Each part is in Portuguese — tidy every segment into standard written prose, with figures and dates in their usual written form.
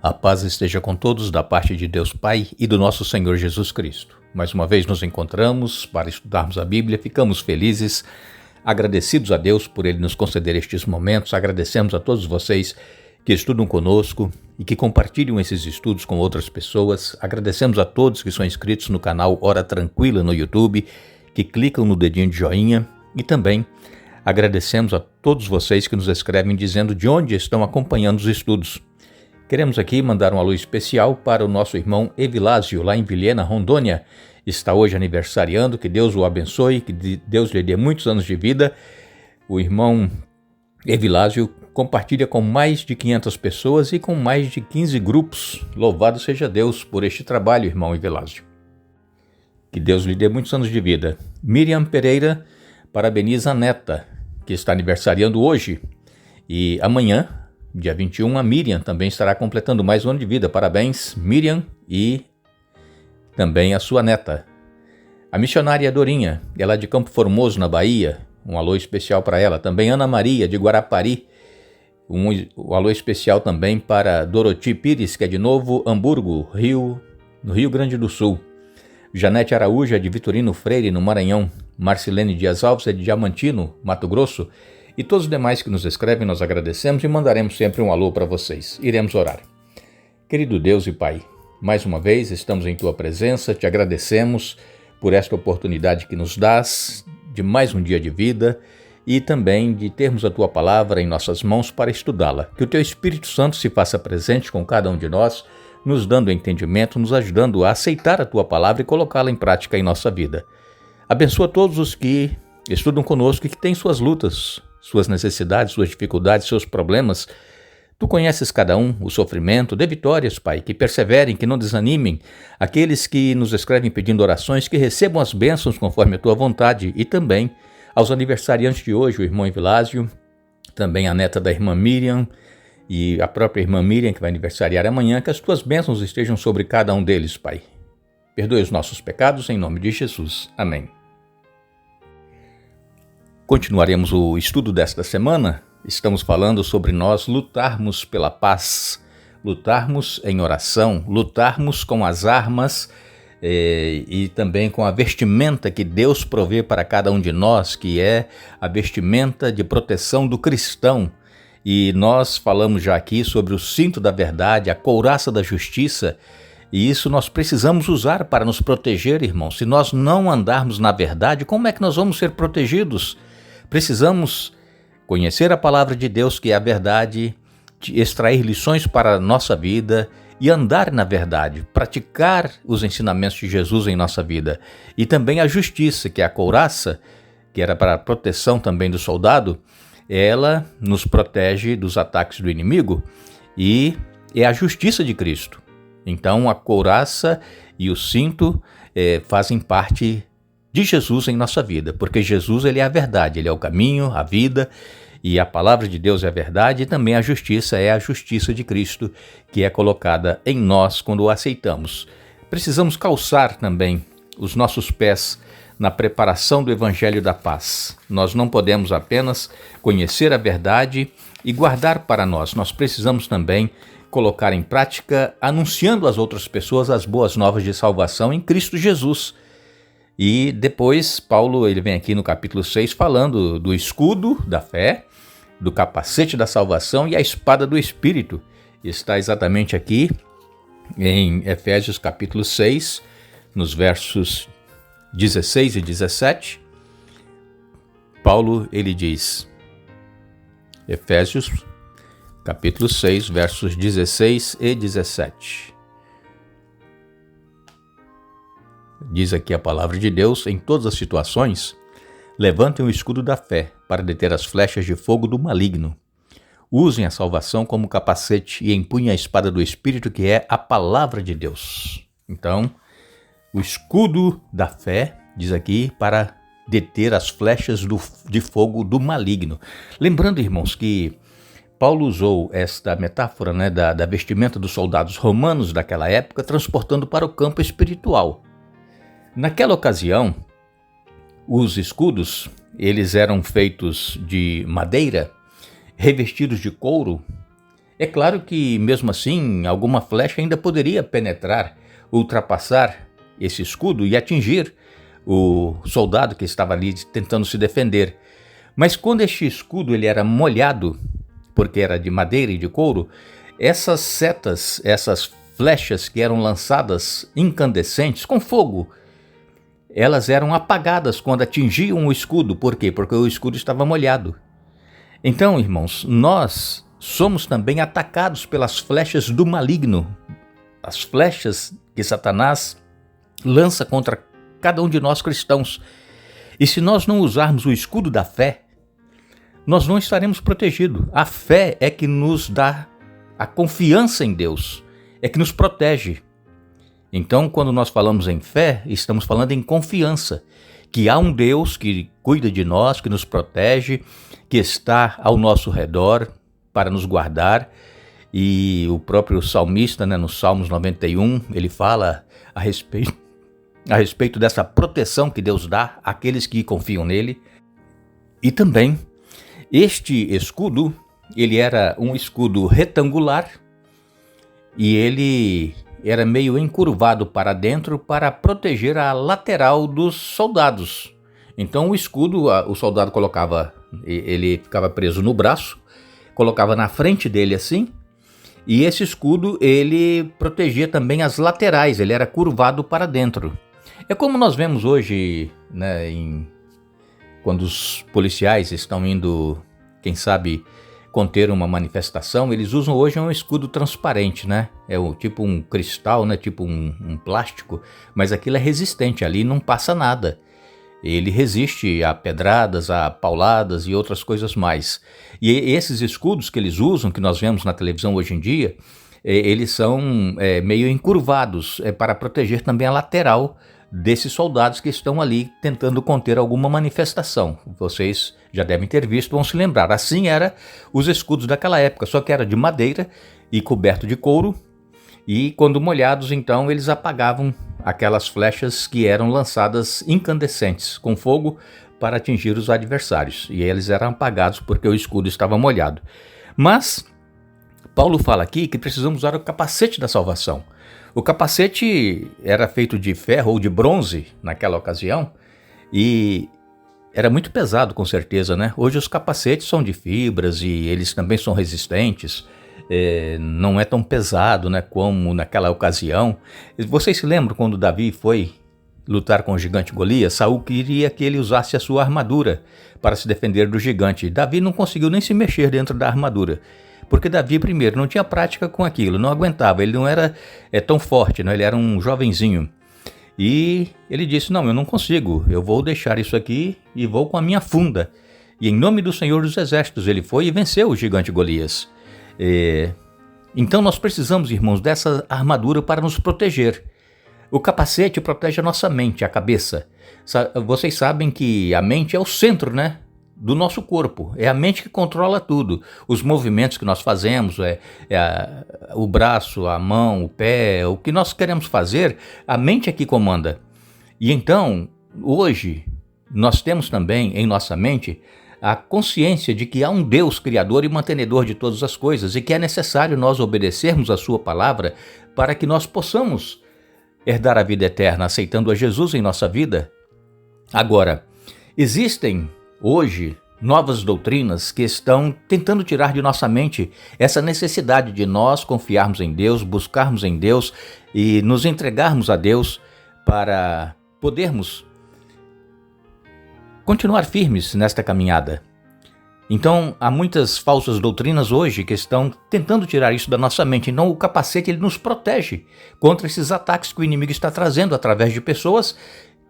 A paz esteja com todos da parte de Deus Pai e do nosso Senhor Jesus Cristo. Mais uma vez nos encontramos para estudarmos a Bíblia, ficamos felizes, agradecidos a Deus por Ele nos conceder estes momentos, agradecemos a todos vocês que estudam conosco e que compartilham esses estudos com outras pessoas, agradecemos a todos que são inscritos no canal Hora Tranquila no YouTube, que clicam no dedinho de joinha e também agradecemos a todos vocês que nos escrevem dizendo de onde estão acompanhando os estudos. Queremos aqui mandar um alô especial para o nosso irmão Evilásio, lá em Vilhena, Rondônia. Está hoje aniversariando, que Deus o abençoe, que Deus lhe dê muitos anos de vida. O irmão Evilásio compartilha com mais de 500 pessoas e com mais de 15 grupos. Louvado seja Deus por este trabalho, irmão Evilásio. Que Deus lhe dê muitos anos de vida. Miriam Pereira parabeniza a neta, que está aniversariando hoje. E amanhã, dia 21, a Miriam também estará completando mais um ano de vida. Parabéns, Miriam, e também a sua neta. A missionária Dorinha, ela é de Campo Formoso, na Bahia. Um alô especial para ela. Também Ana Maria, de Guarapari. Um alô especial também para Doroti Pires, que é de Novo Hamburgo, no Rio Grande do Sul. Janete Araújo, é de Vitorino Freire, no Maranhão. Marcilene Dias Alves, é de Diamantino, Mato Grosso. E todos os demais que nos escrevem, nós agradecemos e mandaremos sempre um alô para vocês. Iremos orar. Querido Deus e Pai, mais uma vez estamos em Tua presença, te agradecemos por esta oportunidade que nos dás de mais um dia de vida e também de termos a Tua palavra em nossas mãos para estudá-la. Que o Teu Espírito Santo se faça presente com cada um de nós, nos dando entendimento, nos ajudando a aceitar a Tua palavra e colocá-la em prática em nossa vida. Abençoa todos os que estudam conosco e que têm suas lutas, suas necessidades, suas dificuldades, seus problemas. Tu conheces cada um, o sofrimento, dê vitórias, Pai, que perseverem, que não desanimem. Aqueles que nos escrevem pedindo orações, que recebam as bênçãos conforme a Tua vontade. E também aos aniversariantes de hoje, o irmão Evilásio, também a neta da irmã Miriam e a própria irmã Miriam, que vai aniversariar amanhã, que as Tuas bênçãos estejam sobre cada um deles, Pai. Perdoe os nossos pecados, em nome de Jesus. Amém. Continuaremos o estudo desta semana. Estamos falando sobre nós lutarmos pela paz, lutarmos em oração, lutarmos com as armas e também com a vestimenta que Deus provê para cada um de nós, que é a vestimenta de proteção do cristão. E nós falamos já aqui sobre o cinto da verdade, a couraça da justiça, e isso nós precisamos usar para nos proteger, irmãos. Se nós não andarmos na verdade, como é que nós vamos ser protegidos? Precisamos conhecer a palavra de Deus, que é a verdade, extrair lições para a nossa vida e andar na verdade, praticar os ensinamentos de Jesus em nossa vida. E também a justiça, que é a couraça, que era para a proteção também do soldado, ela nos protege dos ataques do inimigo e é a justiça de Cristo. Então a couraça e o cinto fazem parte de Jesus em nossa vida, porque Jesus, ele é a verdade, ele é o caminho, a vida, e a palavra de Deus é a verdade, e também a justiça é a justiça de Cristo, que é colocada em nós quando o aceitamos. Precisamos calçar também os nossos pés na preparação do Evangelho da Paz. Nós não podemos apenas conhecer a verdade e guardar para nós, nós precisamos também colocar em prática, anunciando às outras pessoas as boas novas de salvação em Cristo Jesus. E depois, Paulo ele vem aqui no capítulo 6 falando do escudo da fé, do capacete da salvação e a espada do Espírito. Está exatamente aqui em Efésios capítulo 6, nos versos 16 e 17. Paulo ele diz, Efésios capítulo 6, versos 16 e 17. Diz aqui a palavra de Deus: em todas as situações, levantem o escudo da fé para deter as flechas de fogo do maligno. Usem a salvação como capacete e empunhem a espada do Espírito, que é a palavra de Deus. Então, o escudo da fé, diz aqui, para deter as flechas de fogo do maligno. Lembrando, irmãos, que Paulo usou esta metáfora da vestimenta dos soldados romanos daquela época, transportando para o campo espiritual. Naquela ocasião, os escudos, eles eram feitos de madeira, revestidos de couro, É claro que, mesmo assim, alguma flecha ainda poderia penetrar, ultrapassar esse escudo e atingir o soldado que estava ali tentando se defender. Mas quando este escudo ele era molhado, porque era de madeira e de couro, essas setas, essas flechas que eram lançadas incandescentes com fogo, elas eram apagadas quando atingiam o escudo. Por quê? Porque o escudo estava molhado. Então, irmãos, nós somos também atacados pelas flechas do maligno, as flechas que Satanás lança contra cada um de nós cristãos. E se nós não usarmos o escudo da fé, nós não estaremos protegidos. A fé é que nos dá a confiança em Deus, é que nos protege. Então, quando nós falamos em fé, estamos falando em confiança, que há um Deus que cuida de nós, que nos protege, que está ao nosso redor para nos guardar. E o próprio salmista, no Salmos 91, ele fala a respeito dessa proteção que Deus dá àqueles que confiam nele. E também, este escudo, ele era um escudo retangular e ele era meio encurvado para dentro para proteger a lateral dos soldados. Então o escudo, o soldado colocava, ele ficava preso no braço, colocava na frente dele assim, e esse escudo ele protegia também as laterais, ele era curvado para dentro. É como nós vemos hoje, quando os policiais estão indo, quem sabe, conter uma manifestação, eles usam hoje um escudo transparente, É tipo um cristal, tipo um plástico, mas aquilo é resistente, ali não passa nada. Ele resiste a pedradas, a pauladas e outras coisas mais. E esses escudos que eles usam, que nós vemos na televisão hoje em dia, eles são meio encurvados, para proteger também a lateral desses soldados que estão ali tentando conter alguma manifestação. Vocês já devem ter visto, vão se lembrar. Assim eram os escudos daquela época, só que era de madeira e coberto de couro, e quando molhados, então, eles apagavam aquelas flechas que eram lançadas incandescentes, com fogo, para atingir os adversários. E eles eram apagados porque o escudo estava molhado. Mas Paulo fala aqui que precisamos usar o capacete da salvação. O capacete era feito de ferro ou de bronze naquela ocasião e era muito pesado, com certeza, Hoje os capacetes são de fibras e eles também são resistentes. Não é tão pesado, como naquela ocasião. Vocês se lembram quando Davi foi lutar com o gigante Golias? Saul queria que ele usasse a sua armadura para se defender do gigante. Davi não conseguiu nem se mexer dentro da armadura. Porque Davi, primeiro, não tinha prática com aquilo, não aguentava, ele não era tão forte, ele era um jovenzinho. E ele disse, não, eu não consigo, eu vou deixar isso aqui e vou com a minha funda. E em nome do Senhor dos Exércitos, ele foi e venceu o gigante Golias. Então nós precisamos, irmãos, dessa armadura para nos proteger. O capacete protege a nossa mente, a cabeça. Vocês sabem que a mente é o centro, do nosso corpo. É a mente que controla tudo. Os movimentos que nós fazemos, o braço, a mão, o pé, o que nós queremos fazer, a mente é que comanda. E então, hoje, nós temos também em nossa mente a consciência de que há um Deus criador e mantenedor de todas as coisas e que é necessário nós obedecermos a sua palavra para que nós possamos herdar a vida eterna, aceitando a Jesus em nossa vida. Agora, existem hoje novas doutrinas que estão tentando tirar de nossa mente essa necessidade de nós confiarmos em Deus, buscarmos em Deus e nos entregarmos a Deus para podermos continuar firmes nesta caminhada. Então, há muitas falsas doutrinas hoje que estão tentando tirar isso da nossa mente. Então, o capacete ele nos protege contra esses ataques que o inimigo está trazendo através de pessoas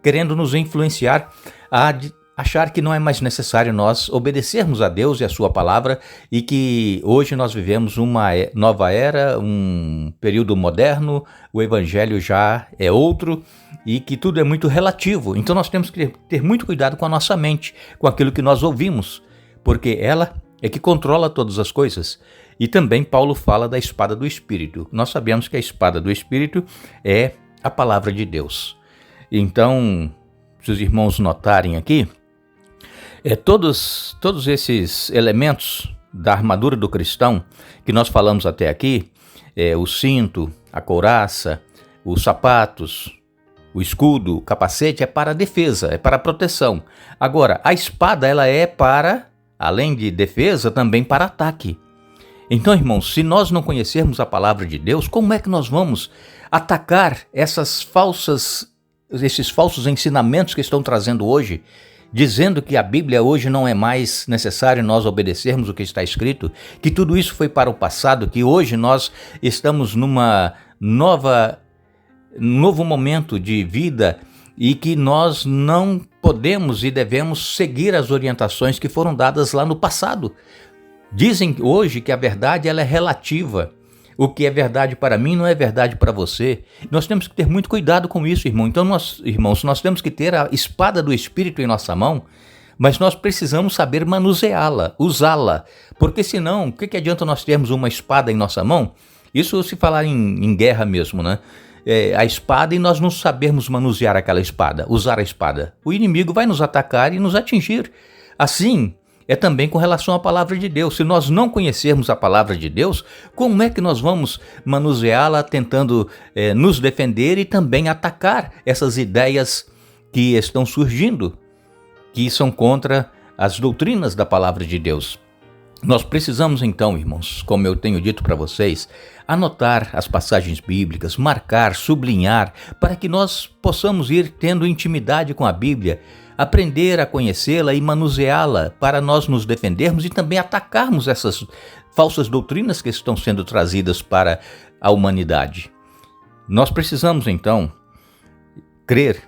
querendo nos influenciar a achar que não é mais necessário nós obedecermos a Deus e a sua palavra e que hoje nós vivemos uma nova era, um período moderno, o evangelho já é outro e que tudo é muito relativo. Então nós temos que ter muito cuidado com a nossa mente, com aquilo que nós ouvimos, porque ela é que controla todas as coisas. E também Paulo fala da espada do Espírito. Nós sabemos que a espada do Espírito é a palavra de Deus. Então, se os irmãos notarem aqui, todos esses elementos da armadura do cristão, que nós falamos até aqui, o cinto, a couraça, os sapatos, o escudo, o capacete, é para a defesa, é para a proteção. Agora, a espada, ela é para, além de defesa, também para ataque. Então, irmãos, se nós não conhecermos a palavra de Deus, como é que nós vamos atacar esses falsos ensinamentos que estão trazendo hoje, dizendo que a Bíblia hoje não é mais necessário nós obedecermos o que está escrito, que tudo isso foi para o passado, que hoje nós estamos numa novo momento de vida e que nós não podemos e devemos seguir as orientações que foram dadas lá no passado. Dizem hoje que a verdade ela é relativa. O que é verdade para mim não é verdade para você. Nós temos que ter muito cuidado com isso, irmão. Então, nós temos que ter a espada do Espírito em nossa mão, mas nós precisamos saber manuseá-la, usá-la. Porque senão, o que adianta nós termos uma espada em nossa mão? Isso se falar em guerra mesmo, né? A espada e nós não sabermos manusear aquela espada, usar a espada. O inimigo vai nos atacar e nos atingir. Assim, é também com relação à palavra de Deus. Se nós não conhecermos a palavra de Deus, como é que nós vamos manuseá-la tentando nos defender e também atacar essas ideias que estão surgindo, que são contra as doutrinas da palavra de Deus? Nós precisamos então, irmãos, como eu tenho dito para vocês, anotar as passagens bíblicas, marcar, sublinhar, para que nós possamos ir tendo intimidade com a Bíblia, aprender a conhecê-la e manuseá-la para nós nos defendermos e também atacarmos essas falsas doutrinas que estão sendo trazidas para a humanidade. Nós precisamos então crer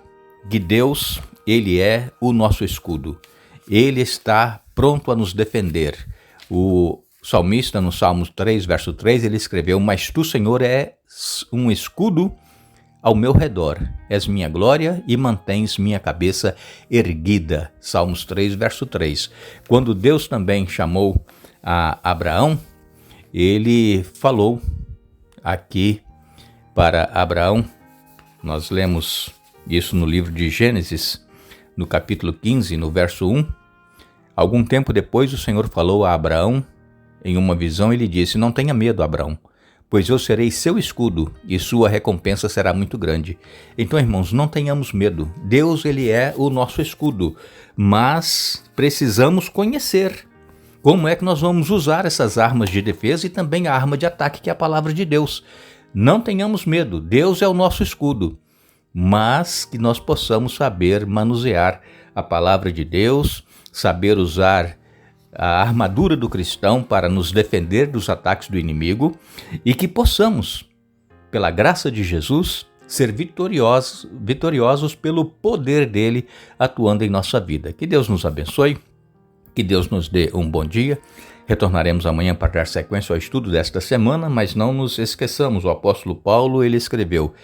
que Deus, Ele é o nosso escudo. Ele está pronto a nos defender. O salmista, no Salmo 3, verso 3, ele escreveu: "Mas tu, Senhor, és um escudo ao meu redor, és minha glória e mantens minha cabeça erguida." Salmos 3, verso 3. Quando Deus também chamou a Abraão, ele falou aqui para Abraão, nós lemos isso no livro de Gênesis, no capítulo 15, no verso 1, algum tempo depois o Senhor falou a Abraão em uma visão e lhe disse: "Não tenha medo, Abraão, pois eu serei seu escudo e sua recompensa será muito grande." Então, irmãos, não tenhamos medo. Deus, Ele é o nosso escudo, mas precisamos conhecer como é que nós vamos usar essas armas de defesa e também a arma de ataque, que é a palavra de Deus. Não tenhamos medo, Deus é o nosso escudo, mas que nós possamos saber manusear a palavra de Deus, saber usar a armadura do cristão para nos defender dos ataques do inimigo e que possamos, pela graça de Jesus, ser vitoriosos pelo poder dele atuando em nossa vida. Que Deus nos abençoe, que Deus nos dê um bom dia. Retornaremos amanhã para dar sequência ao estudo desta semana, mas não nos esqueçamos, o apóstolo Paulo, ele escreveu: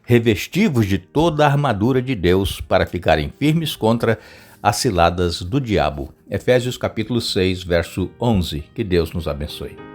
"Revesti-vos de toda a armadura de Deus para ficarem firmes contra as ciladas do diabo." Efésios capítulo 6, verso 11. Que Deus nos abençoe.